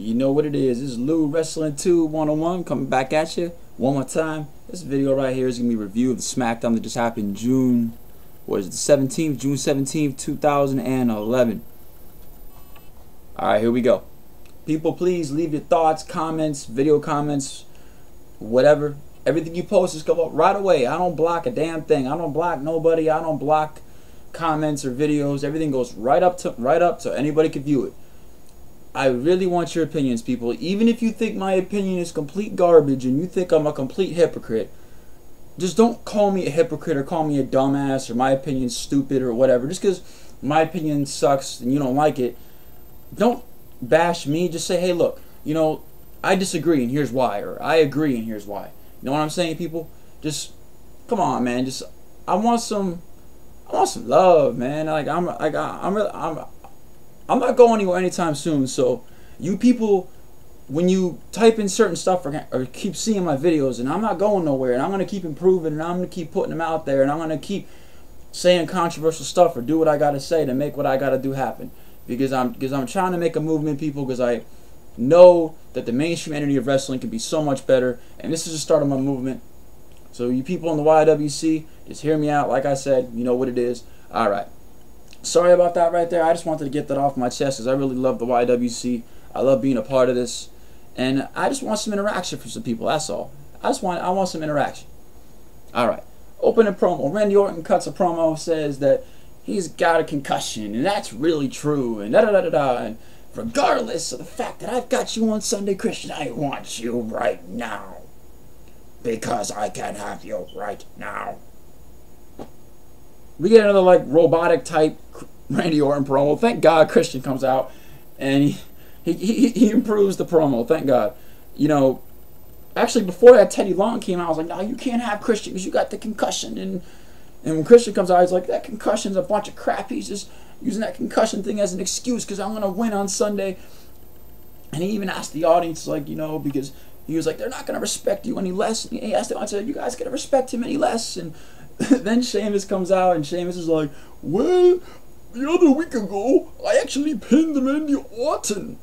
You know what it is. This is Lou Wrestling 2 101 coming back at you one more time. This video right here is going to be a review of the SmackDown that just happened June 17th, 2011. Alright, here we go. People, please leave your thoughts, comments, video comments, whatever. Everything you post is come up right away. I don't block a damn thing. I don't block nobody. I don't block comments or videos. Everything goes right up so anybody can view it. I really want your opinions, people. Even if you think my opinion is complete garbage and you think I'm a complete hypocrite, just don't call me a hypocrite or call me a dumbass or my opinion's stupid or whatever. Just because my opinion sucks and you don't like it, don't bash me. Just say, hey, look, you know, I disagree and here's why, or I agree and here's why. You know what I'm saying, people? Just come on, man. Just I want some love, man. Like I'm not going anywhere anytime soon. So you people, when you type in certain stuff or keep seeing my videos, and I'm not going nowhere, and I'm gonna keep improving, and I'm gonna keep putting them out there, and I'm gonna keep saying controversial stuff or do what I gotta say to make what I gotta do happen. Because I'm trying to make a movement, people. Because I know that the mainstream entity of wrestling can be so much better, and this is the start of my movement. So you people in the YWC, just hear me out. Like I said, you know what it is. All right. Sorry about that right there. I just wanted to get that off my chest because I really love the YWC. I love being a part of this, and I just want some interaction from some people. That's all. I want some interaction. All right. Open a promo. Randy Orton cuts a promo, says that he's got a concussion, and that's really true, and da-da-da-da-da, and regardless of the fact that I've got you on Sunday, Christian, I want you right now. Because I can have you right now. We get another, like, robotic type Randy Orton promo. Thank God Christian comes out, and he improves the promo. Thank God. You know, actually, before that, Teddy Long came out, I was like, no, you can't have Christian because you got the concussion, and when Christian comes out, he's like, that concussion's a bunch of crap. He's just using that concussion thing as an excuse because I'm going to win on Sunday. And he even asked the audience, like, you know, because he was like, they're not going to respect you any less. And he asked the audience, you guys going to respect him any less? And then Sheamus comes out, and Sheamus is like, well, the other week ago, I actually pinned Randy Orton.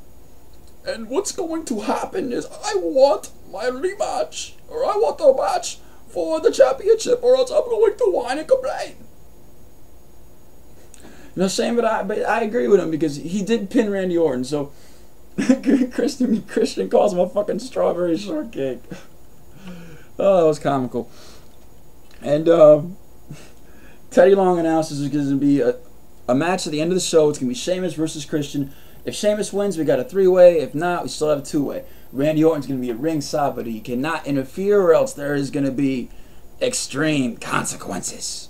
And what's going to happen is I want my rematch, or I want the match for the championship, or else I'm going to whine and complain. You know, shame, but I agree with him because he did pin Randy Orton. So Christian calls him a fucking strawberry shortcake. Oh, that was comical. And Teddy Long announces there's going to be a match at the end of the show. It's going to be Sheamus versus Christian. If Sheamus wins, we got a three-way. If not, we still have a two-way. Randy Orton's going to be at ringside, but he cannot interfere or else there is going to be extreme consequences.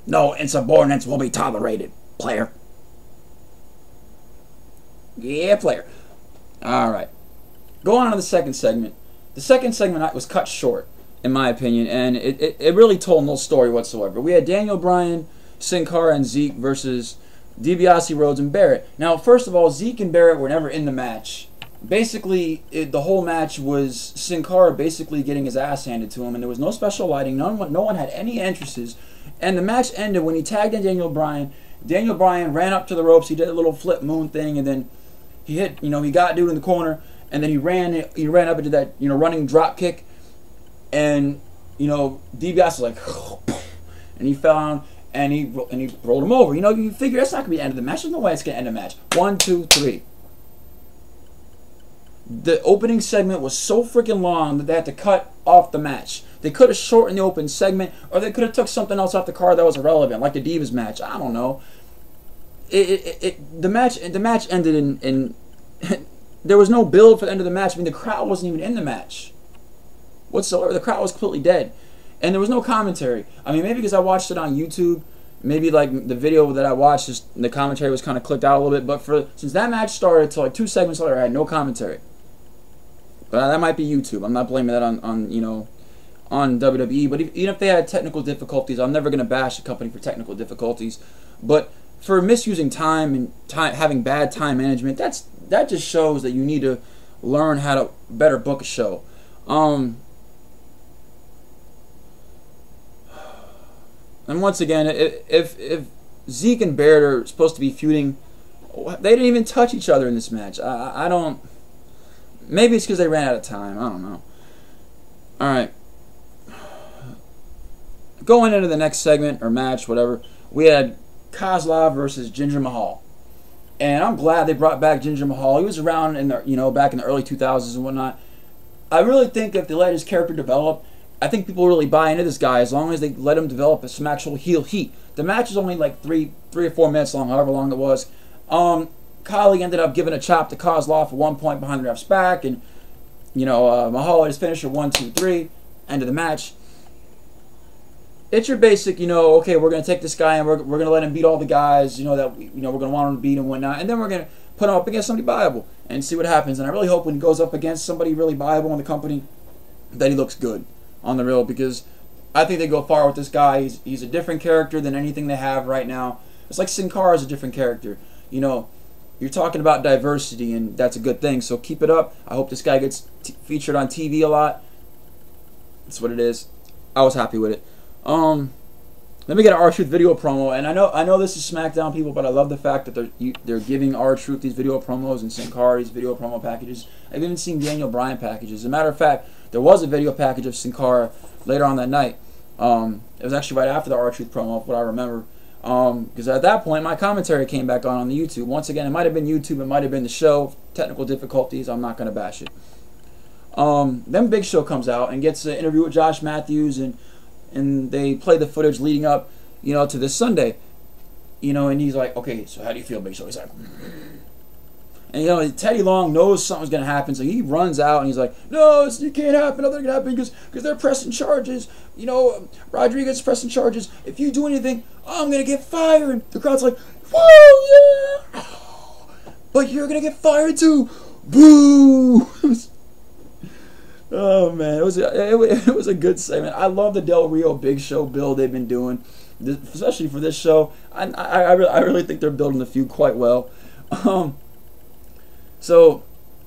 No insubordinates will be tolerated, player. Yeah, player. Alright. Go on to the second segment. The second segment was cut short, in my opinion, and it really told no story whatsoever. We had Daniel Bryan, Sin Cara, and Zeke versus DiBiase, Rhodes, and Barrett. Now, first of all, Zeke and Barrett were never in the match. Basically, the whole match was Sin Cara basically getting his ass handed to him, and there was no special lighting. No one had any entrances, and the match ended when he tagged in Daniel Bryan. Daniel Bryan ran up to the ropes. He did a little flip moon thing, and then he hit. You know, he got dude in the corner, and then he ran up into that running drop kick, and DiBiase was like, and he fell on. And he rolled him over. You know, you figure that's not going to be the end of the match. There's no way it's going to end the match. 1, 2, 3. The opening segment was so freaking long that they had to cut off the match. They could have shortened the open segment, or they could have took something else off the card that was irrelevant, like the Divas match. I don't know. The match ended in there was no build for the end of the match. I mean, the crowd wasn't even in the match whatsoever. The crowd was completely dead. And there was no commentary. I mean, maybe because I watched it on YouTube, maybe like the video that I watched, just the commentary was kind of clicked out a little bit. But since that match started till like 2 segments later, I had no commentary. But that might be YouTube. I'm not blaming that on WWE. But even if they had technical difficulties, I'm never going to bash a company for technical difficulties. But for misusing time and having bad time management, that just shows that you need to learn how to better book a show. And once again, if Zeke and Barrett are supposed to be feuding They didn't even touch each other in this match. I don't. Maybe it's because they ran out of time. I don't know. All right. Going into the next segment or match, whatever, we had Kozlov versus Jinder Mahal, and I'm glad they brought back Jinder Mahal. He was around in the back in the early 2000s and whatnot. I really think if they let his character develop, I think people really buy into this guy as long as they let him develop some actual heel heat. The match was only like three or 4 minutes long, however long it was. Khali ended up giving a chop to Kozlov at one point behind the ref's back, and Mahal had his finisher 1, 2, 3, end of the match. It's your basic, okay, we're gonna take this guy and we're gonna let him beat all the guys, that we're gonna want him to beat and whatnot, and then we're gonna put him up against somebody viable and see what happens. And I really hope when he goes up against somebody really viable in the company that he looks good on the real, because I think they go far with this guy. He's a different character than anything they have right now. It's like Sin Cara is a different character. You're talking about diversity, and that's a good thing. So keep it up. I hope this guy gets featured on TV a lot. That's what it is. I was happy with it. Let me get an R-Truth video promo, and I know this is SmackDown, people, but I love the fact that they're giving R-Truth these video promos and Sin Cara these video promo packages. I've even seen Daniel Bryan packages. As a matter of fact, there was a video package of Sin Cara later on that night. It was actually right after the R-Truth promo, what I remember. Because at that point, my commentary came back on the YouTube. Once again, it might have been YouTube, it might have been the show. Technical difficulties, I'm not going to bash it. Then Big Show comes out and gets an interview with Josh Matthews, and they play the footage leading up, to this Sunday. And he's like, okay, so how do you feel, Big Show? He's like, and Teddy Long knows something's going to happen, so he runs out and he's like, no, it can't happen, nothing can happen because they're pressing charges. Rodriguez pressing charges. If you do anything, I'm going to get fired. And the crowd's like, whoa, yeah. But you're going to get fired too. Boo. Oh man, it was a good segment. I love the Del Rio Big Show build they've been doing, especially for this show. I really think they're building the feud quite well. So,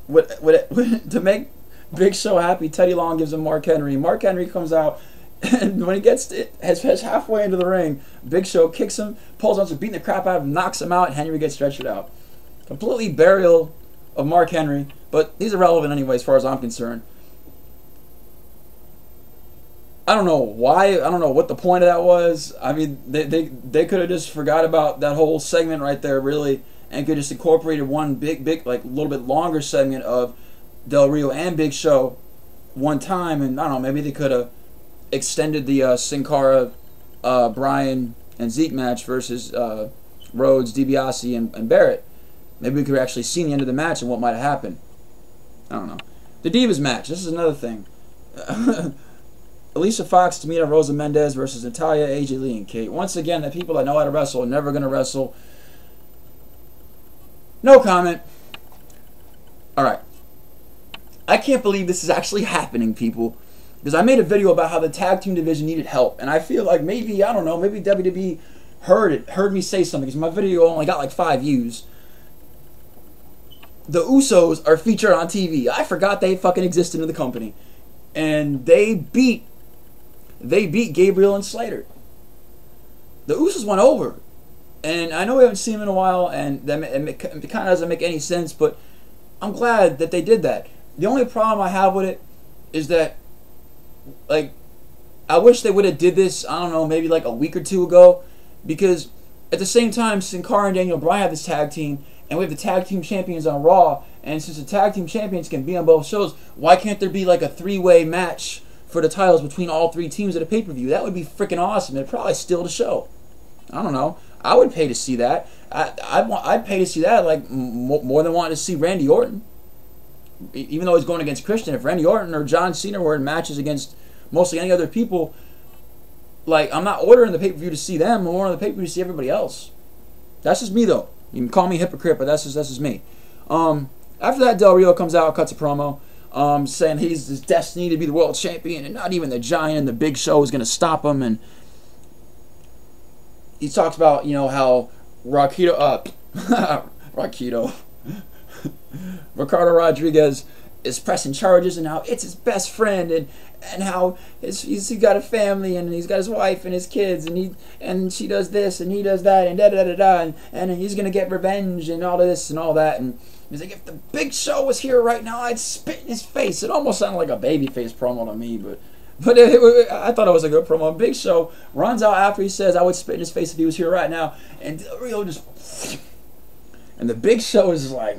to make Big Show happy, Teddy Long gives him Mark Henry. Mark Henry comes out, and when he gets has halfway into the ring, Big Show kicks him, pulls on, beating the crap out of him, knocks him out, and Henry gets stretchered out. Completely burial of Mark Henry, but he's irrelevant anyway as far as I'm concerned. I don't know why. I don't know what the point of that was. I mean, they could have just forgot about that whole segment right there, really, and could just incorporated one big, like a little bit longer segment of Del Rio and Big Show one time, and I don't know, maybe they could have extended the Sin Cara, Bryan and Zeke match versus Rhodes, DiBiase, and Barrett. Maybe we could have actually seen the end of the match and what might have happened. I don't know. The Divas match. This is another thing. Alicia Fox, Tamina Rosa Mendez versus Natalya, AJ Lee, and Kate. Once again, the people that know how to wrestle are never going to wrestle. No comment. Alright. I can't believe this is actually happening, people. Because I made a video about how the tag team division needed help. And I feel like maybe, I don't know, maybe WWE heard me say something. Because my video only got like 5 views. The Usos are featured on TV. I forgot they fucking existed in the company. And they beat Gabriel and Slater. The Usos went over. And I know we haven't seen them in a while, and it kind of doesn't make any sense, but I'm glad that they did that. The only problem I have with it is that, like, I wish they would have did this, I don't know, maybe like a week or two ago, because at the same time, Sin Cara and Daniel Bryan have this tag team, and we have the tag team champions on Raw, and since the tag team champions can be on both shows, why can't there be like a 3-way match for the titles between all 3 teams at a pay-per-view? That would be freaking awesome. It'd probably steal the show. I don't know. I would pay to see that. I'd pay to see that like more than wanting to see Randy Orton. Even though he's going against Christian, if Randy Orton or John Cena were in matches against mostly any other people, like, I'm not ordering the pay-per-view to see them. I'm ordering the pay-per-view to see everybody else. That's just me, though. You can call me a hypocrite, but that's just me. After that, Del Rio comes out, cuts a promo, saying he's destined to be the world champion, and not even the Giant and the Big Show is going to stop him. And he talks about, how Ricardo Rodriguez is pressing charges, and how it's his best friend, and how he's got a family, and he's got his wife and his kids, and she does this and he does that, and da da da da, and he's gonna get revenge and all this and all that. And he's like, if the Big Show was here right now, I'd spit in his face. It almost sounded like a babyface promo to me, but I thought it was a good promo. Big Show runs out after he says, I would spit in his face if he was here right now, and Del Rio just, and the Big Show is like,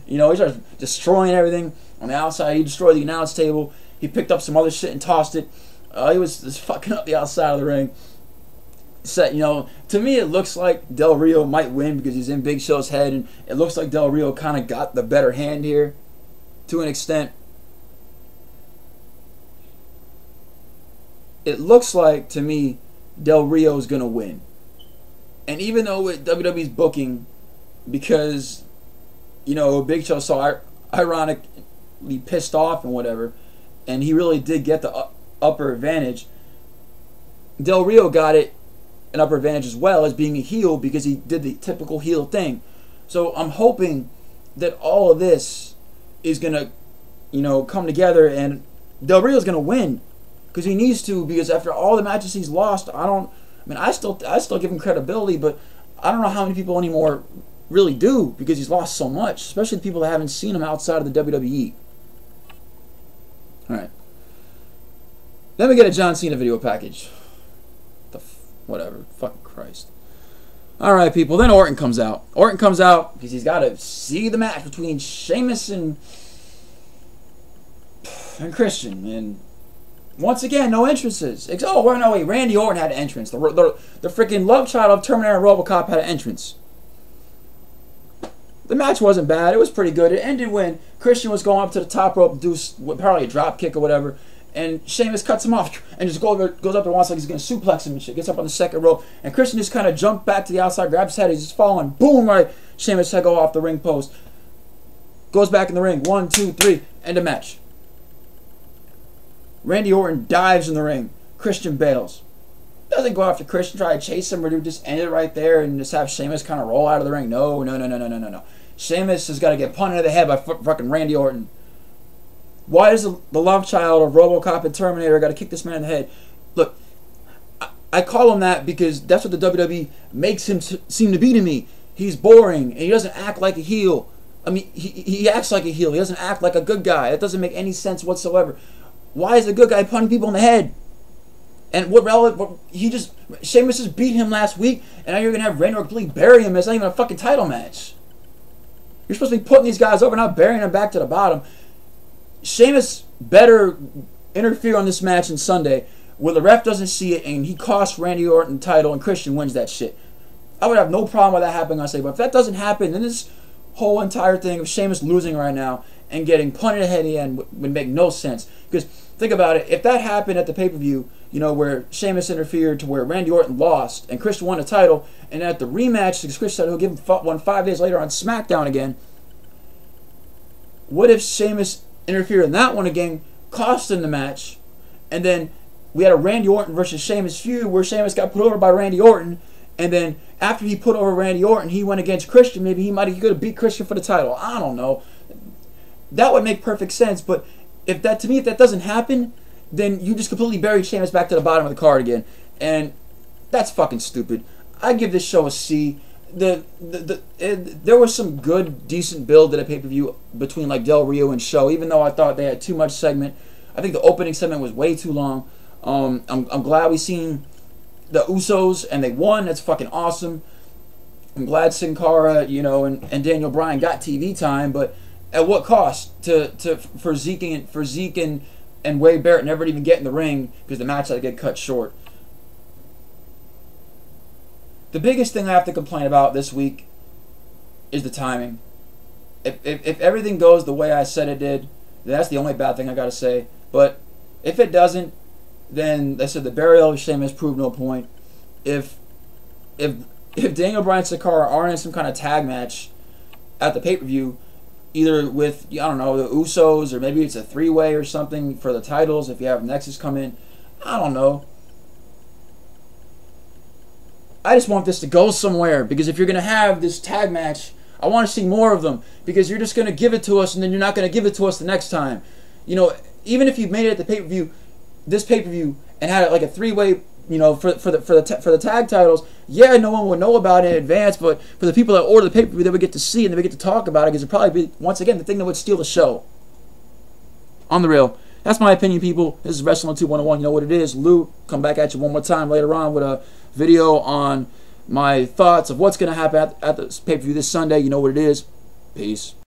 you know, he starts destroying everything on the outside. He destroyed the announce table. He picked up some other shit and tossed it. He was just fucking up the outside of the ring. So, you know, to me it looks like Del Rio might win because he's in Big Show's head, and it looks like Del Rio kind of got the better hand here to an extent. It looks like, to me, Del Rio is going to win. And even though with WWE's booking, because, you know, Big Show so ironically pissed off and whatever, and he really did get the upper advantage, Del Rio got an upper advantage as well as being a heel because he did the typical heel thing. So I'm hoping that all of this is going to, you know, come together, and Del Rio's going to win because he needs to, because after all the matches he's lost, I still give him credibility, but I don't know how many people anymore really do, because he's lost so much, especially the people that haven't seen him outside of the WWE. Alright. Then we get a John Cena video package. Whatever. Fucking Christ. Alright, people. Then Orton comes out. Orton comes out because he's got to see the match between Sheamus and Christian. And once again, no entrances. Oh, no, wait. Randy Orton had an entrance. The freaking love child of Terminator and RoboCop had an entrance. The match wasn't bad. It was pretty good. It ended when Christian was going up to the top rope to do probably a drop kick or whatever, and Sheamus cuts him off and just goes up there once like he's going to suplex him and shit. Gets up on the second rope, and Christian just kind of jumped back to the outside, grabs his head, he's just falling. Boom, right. Sheamus head go off the ring post. Goes back in the ring. 1, 2, 3. End of match. Randy Orton dives in the ring. Christian bails. Doesn't go after Christian, try to chase him, or do just end it right there and just have Sheamus kind of roll out of the ring. No. Sheamus has got to get punted in the head by fucking Randy Orton. Why does the love child of RoboCop and Terminator got to kick this man in the head? Look, I call him that because that's what the WWE makes him seem to be to me. He's boring, and he doesn't act like a heel. I mean, he acts like a heel. He doesn't act like a good guy. That doesn't make any sense whatsoever. Why is a good guy punting people in the head? And Sheamus just beat him last week, and now you're going to have Randy Orton completely bury him. It's not even a fucking title match. You're supposed to be putting these guys over, not burying them back to the bottom. Sheamus better interfere on this match on Sunday where the ref doesn't see it and he costs Randy Orton the title and Christian wins that shit. I would have no problem with that happening on Sunday. But if that doesn't happen, then this whole entire thing of Sheamus losing right now and getting punted ahead at the end would make no sense. Because think about it, if that happened at the pay-per-view, you know, where Sheamus interfered to where Randy Orton lost and Christian won the title, and at the rematch, because Christian said he'll give him one 5 days later on SmackDown again, what if Sheamus interfered in that one again, cost him the match, and then we had a Randy Orton versus Sheamus feud where Sheamus got put over by Randy Orton, and then after he put over Randy Orton, he went against Christian. Maybe he could have beat Christian for the title. I don't know. That would make perfect sense, but if that doesn't happen, then you just completely buried Sheamus back to the bottom of the card again, and that's fucking stupid. I give this show a C. There was some good, decent build to the pay-per-view between like Del Rio and Show, even though I thought they had too much segment. I think the opening segment was way too long. I'm glad we seen the Usos and they won. That's fucking awesome. I'm glad Sin Cara, you know, and Daniel Bryan got TV time, but at what cost for Zeke and Wade Barrett never even get in the ring because the match had to get cut short. The biggest thing I have to complain about this week is the timing. If everything goes the way I said it did, that's the only bad thing I gotta say. But if it doesn't, then they said the burial of Sheamus proved no point. If Daniel Bryan and Sakara aren't in some kind of tag match at the pay-per-view, either with, I don't know, the Usos, or maybe it's a three-way or something for the titles if you have Nexus come in, I don't know. I just want this to go somewhere, because if you're going to have this tag match I want to see more of them, because you're just going to give it to us and then you're not going to give it to us the next time. You know, even if you made it at the pay-per-view, this pay-per-view, and had it like a three-way, you know, for the tag titles, yeah, no one would know about it in advance, but for the people that order the pay-per-view, they would get to see and they would get to talk about it, because it'd probably be, once again, the thing that would steal the show. On the real. That's my opinion, people. This is Wrestling 2-101. You know what it is. Luke, come back at you one more time later on with a video on my thoughts of what's going to happen at the pay-per-view this Sunday. You know what it is. Peace.